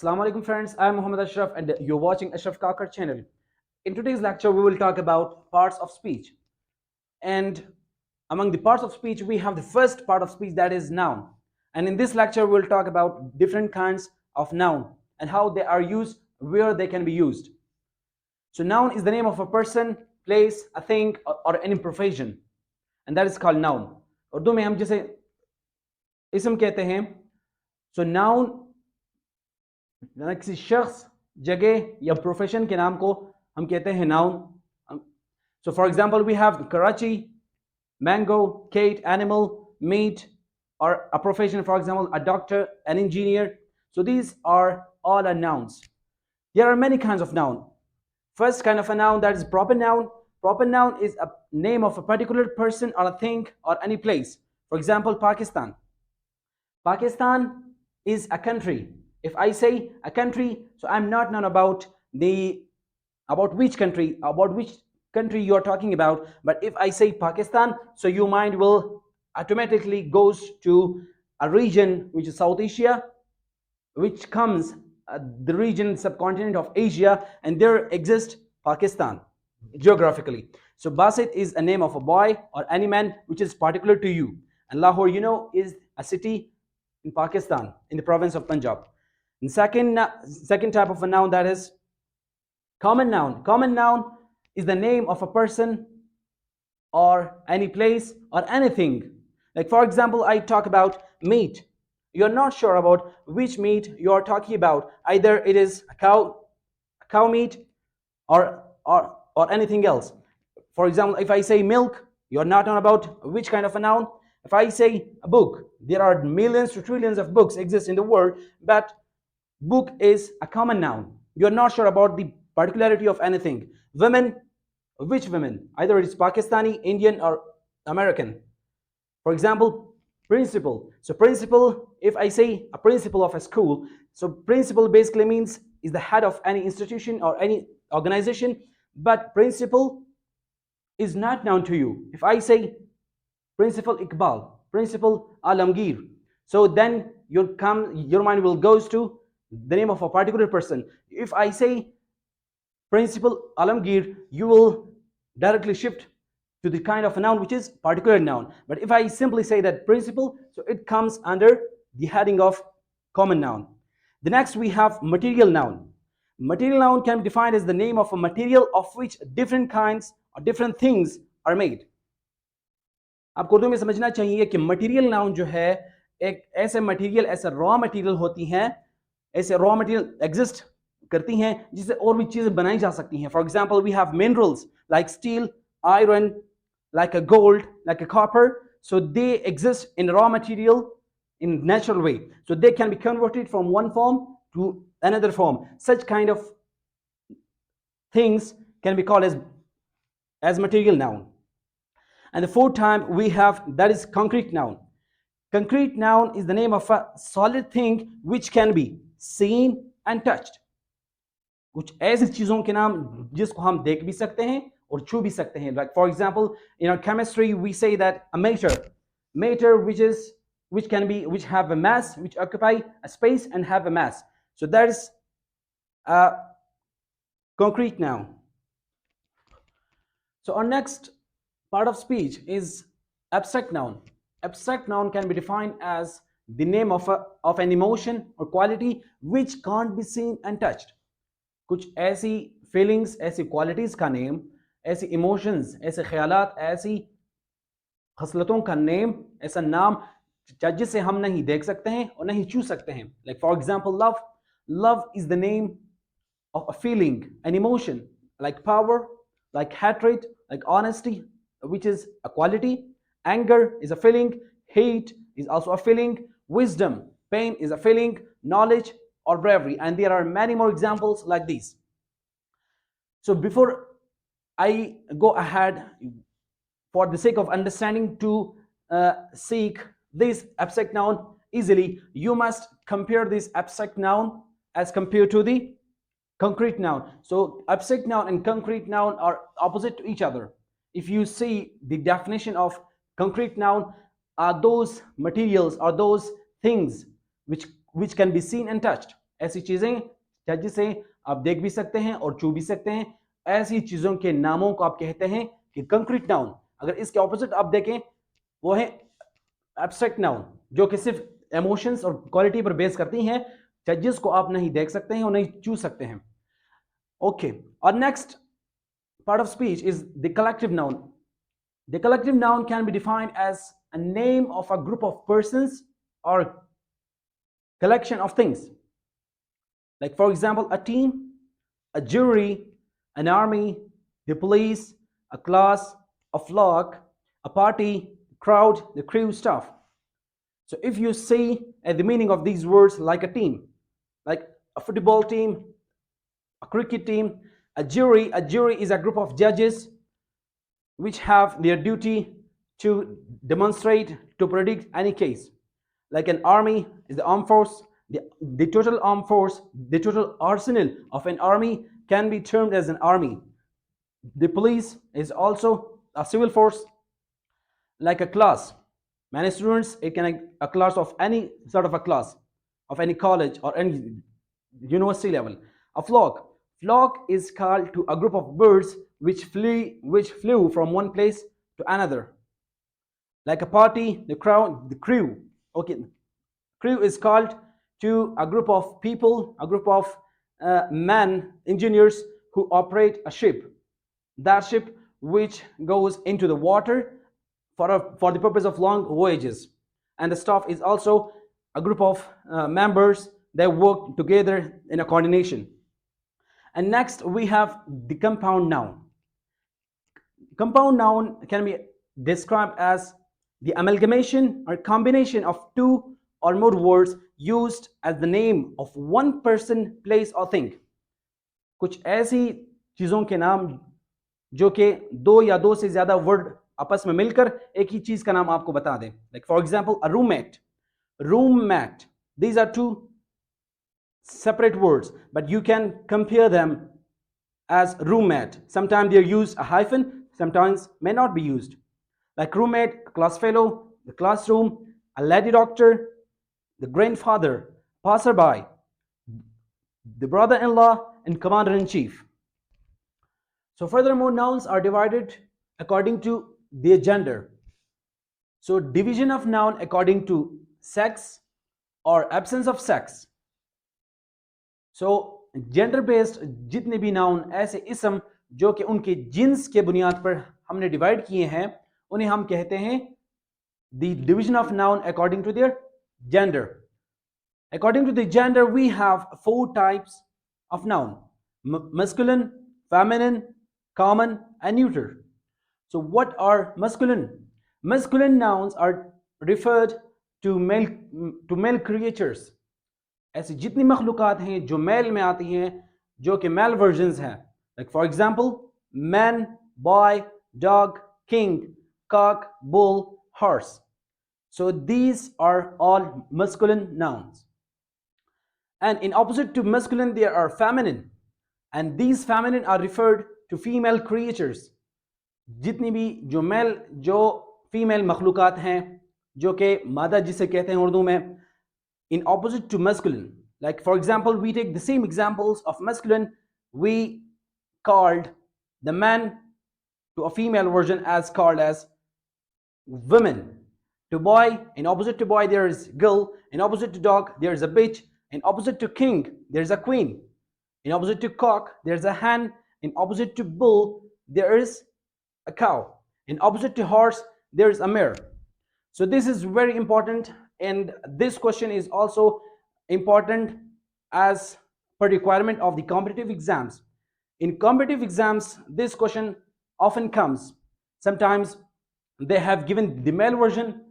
Assalamu alaikum friends, I am Muhammad Ashraf and you're watching Ashraf Kakar channel. In today's lecture we will talk about parts of speech. And among the parts of speech we have the first part of speech, that is noun. And in this lecture we will talk about different kinds of noun and how they are used, where they can be used. So noun is the name of a person, place, a thing or any profession, and that is called noun. Urdu में हम जिसे इसम कहते हैं. So noun किसी शख्स, जगह या प्रोफेशन के नाम को हम कहते हैं noun. So for example we have Karachi, mango, Kate, animal, meat, or a profession, for example a doctor, an engineer. So these are all are nouns. There are many kinds of noun. First kind of a noun, that is proper noun. Proper noun is a name of a particular person or a thing or any place. For example, Pakistan. Pakistan is a country. If I say a country, so I'm not known about which country you are talking about. But if I say Pakistan, so your mind will automatically goes to a region which is South Asia, which comes the region subcontinent of Asia, and there exists Pakistan geographically. So Basit is a name of a boy or any man which is particular to you. And Lahore, is a city in Pakistan, in the province of Punjab. And second type of a noun, that is common noun. Common noun is the name of a person or any place or anything. Like for example, I talk about meat. You're not sure about which meat you're talking about. Either it is a cow meat or anything else. For example, if I say milk, you're not known about which kind of a noun. If I say a book, there are millions to trillions of books exist in the world, but book is a common noun. You're not sure about the particularity of anything. Women, which women? Either it is Pakistani, Indian, or American. For example, principal. So principal, if I say a principal of a school, so principal basically means is the head of any institution or any organization, but principal is not known to you. If I say Principal Iqbal, Principal Alamgir, so then your mind will goes to the name of a particular person. If I say Principal Alamgir, you will directly shift to the kind of a noun which is particular noun. But if I simply say that principal, so it comes under the heading of common noun. The next we have material noun. Material noun can be defined as the name of a material of which different kinds or different things are made. आपको उर्दू में समझना चाहिए कि material noun जो है एक ऐसे material, ऐसे रॉ मटेरियल होती हैं, ऐसे रॉ मटेरियल एग्जिस्ट करती हैं जिससे और भी चीजें बनाई जा सकती हैं. For example we have minerals like steel, iron, like a gold, like a copper. So they exist in raw material in natural way. So they can be converted from one form to another form. Such kind of things can be called as material noun. And the fourth type we have, that is concrete noun. Concrete noun is the name of a solid thing which can be seen and touched. कुछ ऐसी चीजों के नाम जिसको हम देख भी सकते हैं और छू भी सकते हैं. Like for example, in our chemistry we say that a matter which have a mass, which occupy a space and have a mass. So that is a concrete noun. So our next part of speech is abstract noun. Abstract noun can be defined as the name of an emotion or quality which can't be seen and touched. कुछ ऐसी feelings, ऐसी qualities का name, ऐसी emotions, ऐसे ख्यालात, ऐसी खसलतों का name, ऐसा नाम जिसे हम नहीं देख सकते हैं और नहीं छू सकते हैं. Like for example love is the name of a feeling, an emotion, like power, like hatred, like honesty, which is a quality. Anger is a feeling. Hate is also a feeling. Wisdom, pain is a feeling. Knowledge or bravery. And there are many more examples like these. So before I go ahead, for the sake of understanding to seek this abstract noun easily, you must compare this abstract noun as compared to the concrete noun. So abstract noun and concrete noun are opposite to each other. If you see the definition of concrete noun, are those materials or those things which can be seen and touched. ऐसी चीजें जिसे आप देख भी सकते हैं और छू भी सकते हैं, ऐसी चीजों के नामों को आप कहते हैं कि कंक्रीट नाउन। अगर इसके ऑपोजिट आप देखें, वो है एब्स्ट्रैक्ट नाउन, जो कि सिर्फ इमोशंस और क्वालिटी पर बेस करती हैं, जिसको आप नहीं देख सकते हैं और नहीं छू सकते हैं। ओके, और next part of speech is the collective noun. The collective noun can be defined as a name of a group of persons or collection of things. Like, for example, a team, a jury, an army, the police, a class, a flock, a party, a crowd, the crew, stuff. So if you see the meaning of these words, like a team, like a football team, a cricket team, a jury is a group of judges which have their duty to demonstrate, to predict any case. Like an army is the armed force, the total armed force, the total arsenal of an army can be termed as an army. The police is also a civil force. Like a class, many students, it can be a class of any sort of a class, of any college or any university level. A flock is called to a group of birds which flew from one place to another. Like a party, the crowd, the crew. Okay, crew is called to a group of people, a group of men, engineers who operate a ship. That ship which goes into the water for the purpose of long voyages. And the staff is also a group of members that work together in a coordination. And next we have the compound noun. Compound noun can be described as the amalgamation or combination of two or more words used as the name of one person, place or thing. कुछ ऐसी चीजों के नाम जो कि दो या दो से ज्यादा वर्ड आपस में मिलकर एक ही चीज का नाम आपको बता दें. Like for example, a roommate. These are two separate words, but you can compare them as roommate. Sometimes they're used a hyphen, sometimes may not be used. Like roommate, class fellow, the classroom, a lady doctor, the grandfather, passerby, the brother-in-law, and commander-in-chief. So furthermore, nouns are divided according to their gender. So division of noun according to sex or absence of sex. So gender based जितने भी noun, ऐसे इसम जो कि उनके jeans के बुनियाद पर हमने डिवाइड किए हैं, उन्हें हम कहते हैं the division of noun according to their gender. According to the gender, we have 4 types of noun: masculine, feminine, common, and neuter. So what are masculine? Masculine nouns are referred to male creatures. ऐसी जितनी मखलूक़ात हैं जो mail में आती हैं, जो कि mail versions हैं. Like for example, man, boy, dog, king, cock, bull, horse. So these are all masculine nouns. And in opposite to masculine, there are feminine. And these feminine are referred to female creatures. जितनी भी जो female मखलूक़ात हैं, जो कि मादा जिसे कहते हैं उर्दू में, in opposite to masculine. Like for example, we take the same examples of masculine. We called the man to a female version as called as women. To boy, in opposite to boy there is girl. In opposite to dog there is a bitch. In opposite to king there is a queen. In opposite to cock there is a hen. In opposite to bull there is a cow. In opposite to horse there is a mare. So this is very important, and this question is also important as per requirement of the competitive exams. In competitive exams, this question often comes. Sometimes they have given the male version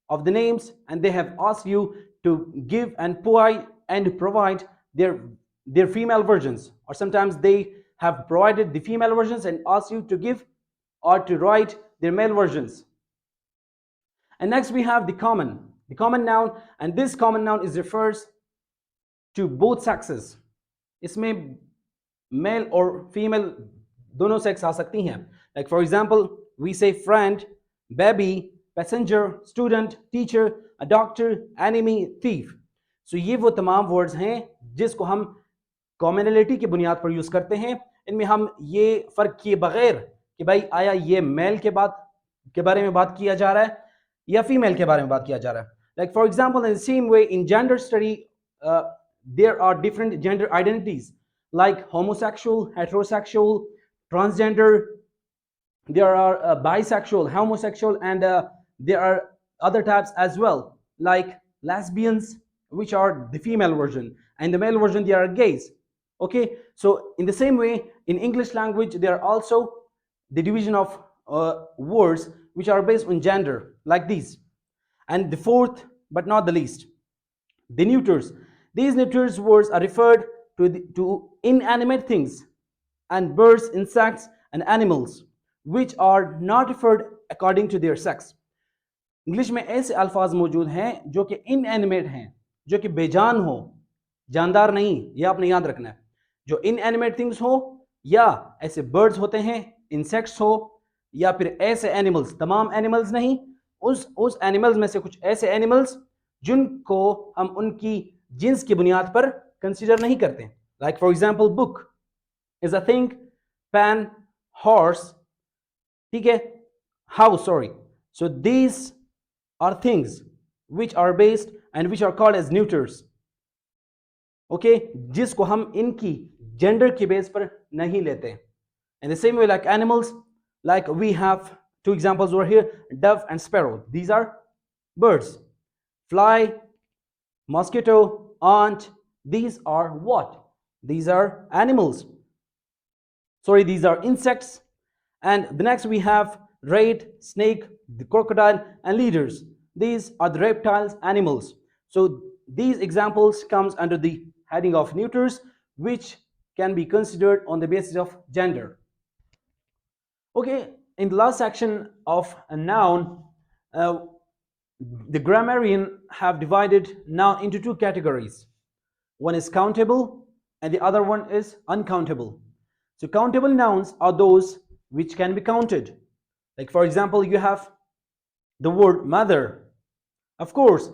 of the names and they have asked you to give and provide their female versions, or sometimes they have provided the female versions and asked you to give or to write their male versions. And next we have the common noun, and this common noun is refers to both sexes. इसमें male और female दोनों sex आ सकती हैं. Like for example, we say friend, baby, passenger, student, teacher, a doctor, enemy, thief. So ये वो तमाम words हैं जिसको हम कॉमनलिटी की बुनियाद पर यूज करते हैं, इनमें हम ये फर्क किए बगैर कि भाई आया ये मेल के बारे में बात किया जा रहा है या फीमेल के बारे में बात किया जा रहा है. Like for example, in the same way in gender study there are different gender identities like homosexual, heterosexual, transgender. There are bisexual, homosexual, and there are other types as well, like lesbians, which are the female version, and the male version they are gays. Okay, so in the same way in English language there are also the division of words which are based on gender, like these. And the fourth but not the least, the neuters. These neuters words are referred to inanimate things and birds, insects, and animals which are not referred according to their sex. English में ऐसे अल्फाज मौजूद हैं जो कि inanimate हैं, जो कि बेजान हो, जानदार नहीं, यह आपने याद रखना है. जो इनएनिमेट थिंग्स हो, या ऐसे बर्ड्स होते हैं, इंसेक्ट्स हो, या फिर ऐसे एनिमल्स, तमाम एनिमल्स नहीं, उस एनिमल्स में से कुछ ऐसे एनिमल्स जिनको हम उनकी जिन्स की बुनियाद पर कंसीडर नहीं करते. Like for example, book is a thing, pan, horse, ठीक है, house, sorry. So these are things which are based and which are called as neuters. Okay, जिसको हम इनकी जेंडर की बेस पर नहीं लेते. In the same way, like animals, like we have two examples over here, dove and sparrow. These are birds. Fly, mosquito, ant, these are what? These are animals. Sorry, these are insects. And the next we have rat, snake, the crocodile, and leaders. These are the reptiles, animals. So these examples comes under the heading of neuters, which can be considered on the basis of gender. Okay, in the last section of a noun, the grammarian have divided noun into two categories. One is countable and the other one is uncountable. So countable nouns are those which can be counted. Like for example, you have the word mother. Of course,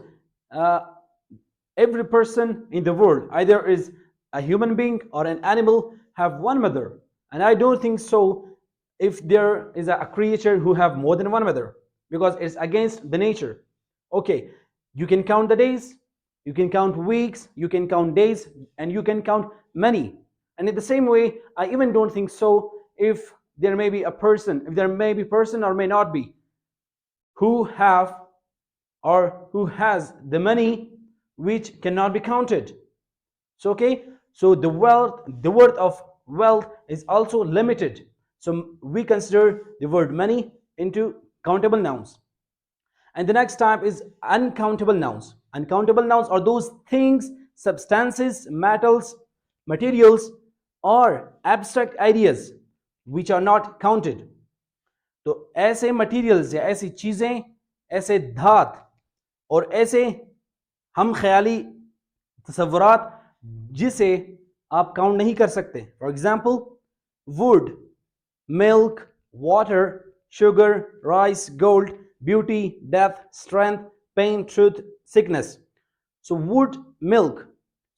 every person in the world, either is a human being or an animal, have one mother. And I don't think so if there is a creature who have more than one mother, because it's against the nature. Okay, you can count the days, you can count weeks, you can count days, and you can count many. And in the same way, I even don't think so if there may be a person, if there may be person or may not be, who have or who has the money which cannot be counted. So okay, so the worth of wealth is also limited. So we consider the word money into countable nouns. And the next type is uncountable nouns. Uncountable nouns are those things, substances, metals, materials, or abstract ideas which are not counted. तो ऐसे materials या ऐसी चीजें, ऐसे धात और ऐसे हम ख्याली तसव्वुरात जिसे आप काउंट नहीं कर सकते. For example, would, milk, water, sugar, rice, gold, beauty, death, strength, pain, truth, sickness. So wood, milk.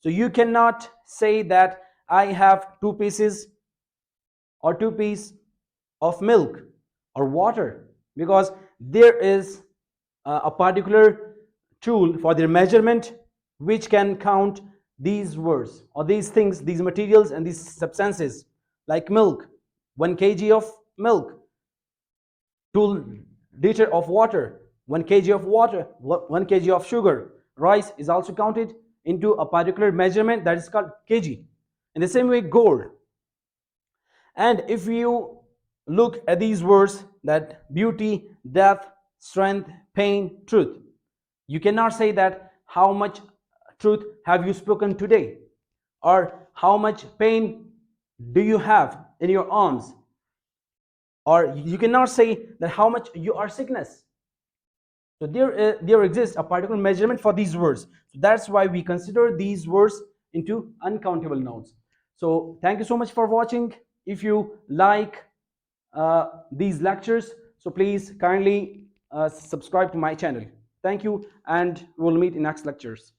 So you cannot say that I have two pieces or two pieces of milk or water, because there is a particular tool for their measurement which can count these words or these things, these materials and these substances. Like milk, 1 kg of milk, 2 liter of water, 1 kg of water, 1 kg of sugar. Rice is also counted into a particular measurement that is called kg. In the same way, gold. And if you look at these words, that beauty, death, strength, pain, truth, you cannot say that how much truth have you spoken today, or how much pain do you have in your arms, or you cannot say that how much you are sickness. So there exists a particular measurement for these words. So that's why we consider these words into uncountable nouns. So thank you so much for watching. If you like these lectures, so please kindly subscribe to my channel. Thank you, and we'll meet in next lectures.